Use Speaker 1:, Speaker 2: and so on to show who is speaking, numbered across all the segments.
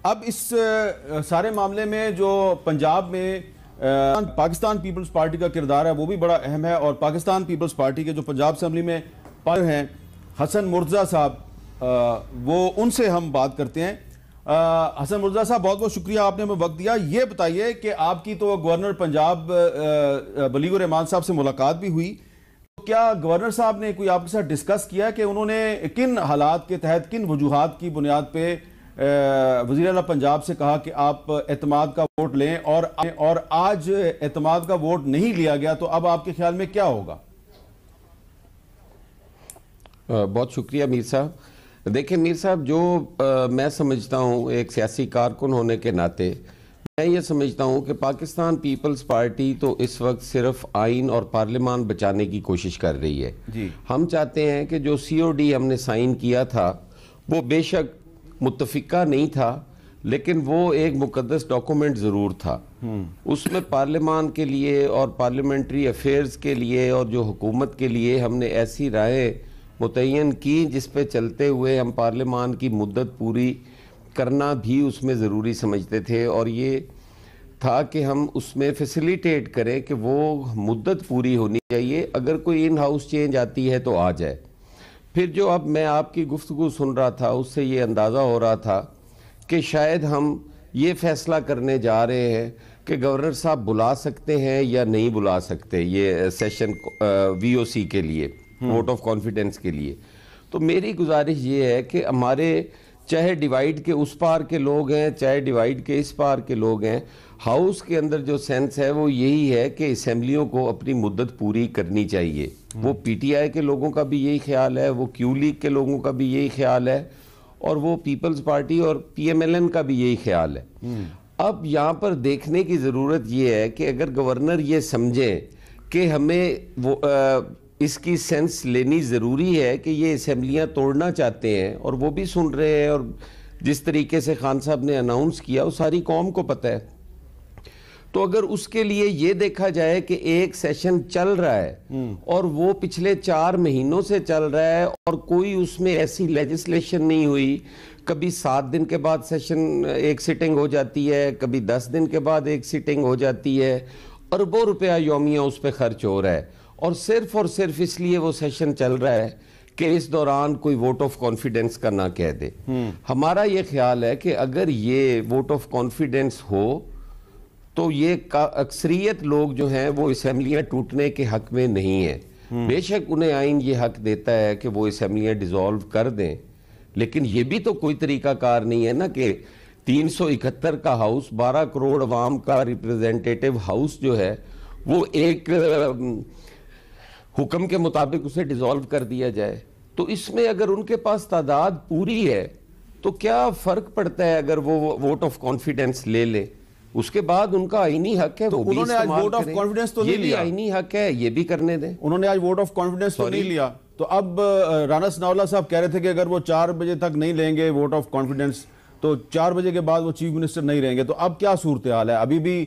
Speaker 1: اب اس سارے معاملے میں جو پنجاب میں پاکستان پیپلز پارٹی کا کردار ہے وہ بھی بڑا اہم ہے، اور پاکستان پیپلز پارٹی کے جو پنجاب اسمبلی میں ہیں حسن مرتضیٰ صاحب، وہ ان سے ہم بات کرتے ہیں۔ حسن مرتضیٰ صاحب، بہت بہت شکریہ آپ نے ہمیں وقت دیا۔ یہ بتائیے کہ آپ کی تو گورنر پنجاب بلیغ الرحمان صاحب سے ملاقات بھی ہوئی، تو کیا گورنر صاحب نے کوئی آپ کے ساتھ ڈسکس کیا کہ انہوں نے کن حالات کے تحت، کن وجوہات کی بنیاد پہ وزیر اعلیٰ پنجاب سے کہا کہ آپ اعتماد کا ووٹ لیں، اور آج اعتماد کا ووٹ نہیں لیا گیا، تو اب آپ کے خیال میں کیا ہوگا؟
Speaker 2: بہت شکریہ میر صاحب۔ دیکھیں میر صاحب، جو میں سمجھتا ہوں ایک سیاسی کارکن ہونے کے ناطے، میں یہ سمجھتا ہوں کہ پاکستان پیپلز پارٹی تو اس وقت صرف آئین اور پارلیمان بچانے کی کوشش کر رہی ہے۔ ہم چاہتے ہیں کہ جو سی او ڈی ہم نے سائن کیا تھا وہ بے شک متفقہ نہیں تھا، لیکن وہ ایک مقدس ڈاکومنٹ ضرور تھا۔ اس میں پارلیمان کے لیے اور پارلیمنٹری افیئرز کے لیے اور جو حکومت کے لیے ہم نے ایسی رائے متعین کی جس پہ چلتے ہوئے ہم پارلیمان کی مدت پوری کرنا بھی اس میں ضروری سمجھتے تھے، اور یہ تھا کہ ہم اس میں فیسیلیٹیٹ کریں کہ وہ مدت پوری ہونی چاہیے، اگر کوئی ان ہاؤس چینج آتی ہے تو آ جائے۔ پھر جو اب میں آپ کی گفتگو سن رہا تھا اس سے یہ اندازہ ہو رہا تھا کہ شاید ہم یہ فیصلہ کرنے جا رہے ہیں کہ گورنر صاحب بلا سکتے ہیں یا نہیں بلا سکتے یہ سیشن وی او سی کے لیے، ووٹ آف کانفیڈنس کے لیے۔ تو میری گزارش یہ ہے کہ ہمارے چاہے ڈیوائیڈ کے اس پار کے لوگ ہیں، چاہے ڈیوائیڈ کے اس پار کے لوگ ہیں، ہاؤس کے اندر جو سینس ہے وہ یہی ہے کہ اسمبلیوں کو اپنی مدت پوری کرنی چاہیے۔ وہ پی ٹی آئی کے لوگوں کا بھی یہی خیال ہے، وہ کیو لیگ کے لوگوں کا بھی یہی خیال ہے، اور وہ پیپلز پارٹی اور پی ایم ایل این کا بھی یہی خیال ہے۔ اب یہاں پر دیکھنے کی ضرورت یہ ہے کہ اگر گورنر یہ سمجھیں کہ ہمیں وہ اس کی سینس لینی ضروری ہے کہ یہ اسمبلیاں توڑنا چاہتے ہیں، اور وہ بھی سن رہے ہیں، اور جس طریقے سے خان صاحب نے اناؤنس کیا وہ ساری قوم کو پتہ ہے، تو اگر اس کے لیے یہ دیکھا جائے کہ ایک سیشن چل رہا ہے اور وہ پچھلے 4 مہینوں سے چل رہا ہے اور کوئی اس میں ایسی لیجسلیشن نہیں ہوئی، کبھی 7 دن کے بعد سیشن ایک سٹنگ ہو جاتی ہے، کبھی 10 دن کے بعد ایک سٹنگ ہو جاتی ہے، اربوں روپیہ یومیہ اس پہ خرچ ہو رہا ہے، اور صرف اس لیے وہ سیشن چل رہا ہے کہ اس دوران کوئی ووٹ آف کانفیڈنس کا نہ کہہ دے۔ ہمارا یہ خیال ہے کہ اگر یہ ووٹ آف کانفیڈنس ہو تو یہ اکثریت لوگ جو ہیں وہ اسمبلیاں ٹوٹنے کے حق میں نہیں ہیں۔ بے شک انہیں آئین یہ حق دیتا ہے کہ وہ اسمبلیاں ڈیزالو کر دیں، لیکن یہ بھی تو کوئی طریقہ کار نہیں ہے نا کہ 371 کا ہاؤس، 12 کروڑ عوام کا ریپریزنٹیٹیو ہاؤس جو ہے وہ ایک حکم کے مطابق اسے ڈیزالو کر دیا جائے۔ تو اس میں اگر ان کے پاس تعداد پوری ہے تو کیا فرق پڑتا ہے اگر وہ ووٹ آف کانفیڈنس لے لیں؟ اس کے بعد ان کا آئینی حق ہے، وہ بھی استعمال کریں۔ یہ بھی آئینی حق ہے، یہ بھی کرنے دیں۔
Speaker 1: انہوں نے آج ووٹ آف کانفیڈنس تو نہیں لیا، تو اب رانا ثناءاللہ صاحب کہہ رہے تھے کہ اگر وہ 4 بجے تک نہیں لیں گے ووٹ آف کانفیڈنس تو 4 بجے کے بعد وہ چیف منسٹر نہیں رہیں گے، تو اب کیا صورتحال ہے؟ ابھی بھی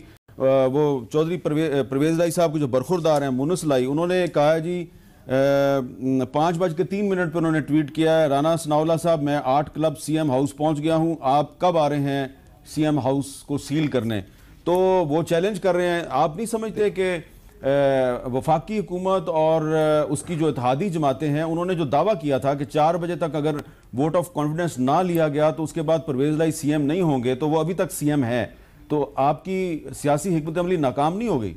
Speaker 1: وہ چودھری پرویز لائی صاحب کے جو برخوردار ہیں مونس لائی، انہوں نے کہا ہے جی 5:03 پہ انہوں نے ٹویٹ کیا ہے، رانا ثناءاللہ صاحب میں 8 کلب سی ایم ہاؤس پہنچ گیا ہوں، آپ کب آ رہے ہیں سی ایم ہاؤس کو سیل کرنے؟ تو وہ چیلنج کر رہے ہیں۔ آپ نہیں سمجھتے کہ وفاقی حکومت اور اس کی جو اتحادی جماعتیں ہیں انہوں نے جو دعویٰ کیا تھا کہ 4 بجے تک اگر ووٹ آف کانفیڈنس نہ لیا گیا تو اس کے بعد پرویز لائی سی ایم نہیں ہوں گے، تو وہ ابھی تک سی ایم ہے، تو آپ کی سیاسی حکمت عملی ناکام نہیں ہو گئی؟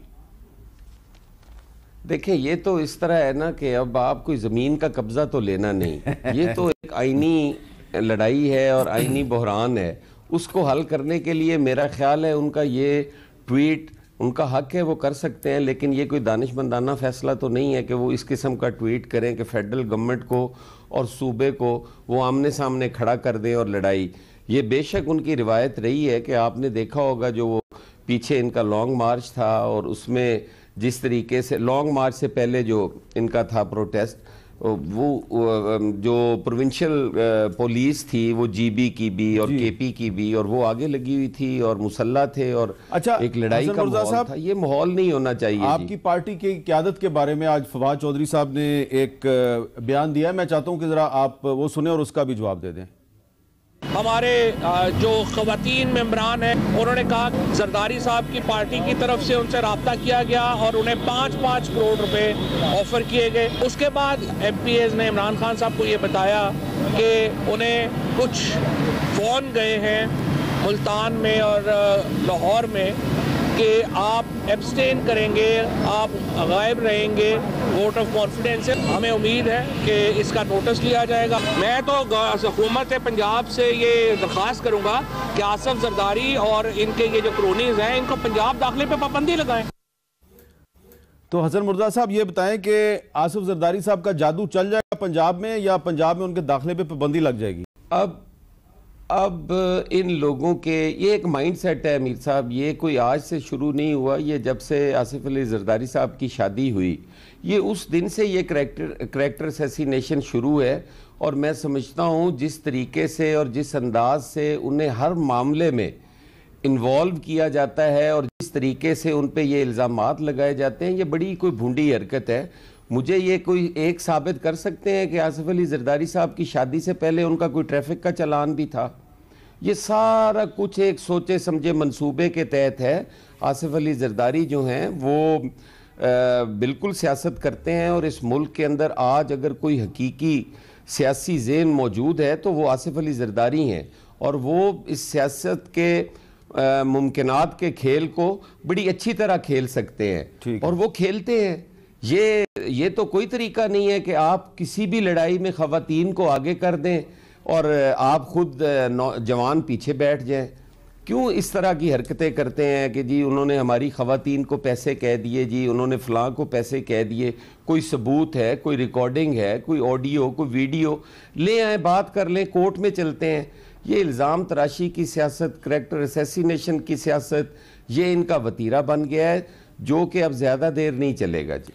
Speaker 2: دیکھیں یہ تو اس طرح ہے نا کہ اب آپ کوئی زمین کا قبضہ تو لینا نہیں، یہ تو ایک آئینی لڑائی ہے اور آئینی بحران ہے، اس کو حل کرنے کے لیے میرا خیال ہے ان کا یہ ٹویٹ ان کا حق ہے، وہ کر سکتے ہیں، لیکن یہ کوئی دانشمندانہ فیصلہ تو نہیں ہے کہ وہ اس قسم کا ٹویٹ کریں کہ فیڈرل گورنمنٹ کو اور صوبے کو وہ آمنے سامنے کھڑا کر دیں اور لڑائی۔ یہ بے شک ان کی روایت رہی ہے کہ آپ نے دیکھا ہوگا جو وہ پیچھے ان کا لانگ مارچ تھا، اور اس میں جس طریقے سے لانگ مارچ سے پہلے جو ان کا تھا پروٹیسٹ، وہ جو پروونشل پولیس تھی وہ جی بی کی بھی اور کے پی کی بھی، اور وہ آگے لگی ہوئی تھی اور مسلح تھے اور ایک لڑائی کا ماحول تھا۔ یہ ماحول نہیں ہونا چاہیے۔
Speaker 1: آپ کی پارٹی کی قیادت کے بارے میں آج فواد چودھری صاحب نے ایک بیان دیا ہے، میں چاہتا ہوں کہ ذرا آپ وہ سنیں اور اس کا بھی جواب دے دیں۔
Speaker 3: ہمارے جو خواتین ممبران ہیں انہوں نے کہا زرداری صاحب کی پارٹی کی طرف سے ان سے رابطہ کیا گیا اور انہیں 5-5 کروڑ روپے آفر کیے گئے. اس کے بعد ایم پی ایز نے عمران خان صاحب کو یہ بتایا کہ انہیں کچھ فون گئے ہیں ملتان میں اور لاہور میں کہ آپ ایبسٹین کریں گے, آپ غائب رہیں گے ووٹ آف کانفیڈنس سے. ہمیں امید ہے کہ اس کا نوٹس لیا جائے گا. میں تو حکومت پنجاب سے یہ درخواست کروں گا کہ آصف زرداری اور ان کے یہ جو کرونیز ہیں ان کو پنجاب داخلے پہ پابندی لگائیں.
Speaker 1: تو حسن مرتضیٰ صاحب یہ بتائیں کہ آصف زرداری صاحب کا جادو چل جائے گا پنجاب میں یا پنجاب میں ان کے داخلے پہ پابندی لگ جائے گی؟
Speaker 2: اب ان لوگوں کے یہ ایک مائنڈ سیٹ ہے امیر صاحب, یہ کوئی آج سے شروع نہیں ہوا. یہ جب سے آصف علی زرداری صاحب کی شادی ہوئی یہ اس دن سے یہ کریکٹر اسیسینیشن شروع ہے. اور میں سمجھتا ہوں جس طریقے سے اور جس انداز سے انہیں ہر معاملے میں انوالو کیا جاتا ہے اور جس طریقے سے ان پہ یہ الزامات لگائے جاتے ہیں, یہ بڑی کوئی بھونڈی حرکت ہے. مجھے یہ کوئی ایک ثابت کر سکتے ہیں کہ آصف علی زرداری صاحب کی شادی سے پہلے ان کا کوئی ٹریفک کا چلان بھی تھا؟ یہ سارا کچھ ایک سوچے سمجھے منصوبے کے تحت ہے. آصف علی زرداری جو ہیں وہ بالکل سیاست کرتے ہیں اور اس ملک کے اندر آج اگر کوئی حقیقی سیاسی ذہن موجود ہے تو وہ آصف علی زرداری ہیں, اور وہ اس سیاست کے ممکنات کے کھیل کو بڑی اچھی طرح کھیل سکتے ہیں اور وہ کھیلتے ہیں. یہ تو کوئی طریقہ نہیں ہے کہ آپ کسی بھی لڑائی میں خواتین کو آگے کر دیں اور آپ خود جوان پیچھے بیٹھ جائیں. کیوں اس طرح کی حرکتیں کرتے ہیں کہ جی انہوں نے ہماری خواتین کو پیسے کہہ دیے, جی انہوں نے فلاں کو پیسے کہہ دیے, کوئی ثبوت ہے, کوئی ریکارڈنگ ہے, کوئی آڈیو, کوئی ویڈیو لے آئیں, بات کر لیں, کورٹ میں چلتے ہیں. یہ الزام تراشی کی سیاست, کریکٹر اسیسینیشن کی سیاست, یہ ان کا وتیرہ بن گیا ہے جو کہ اب زیادہ دیر نہیں چلے گا. جی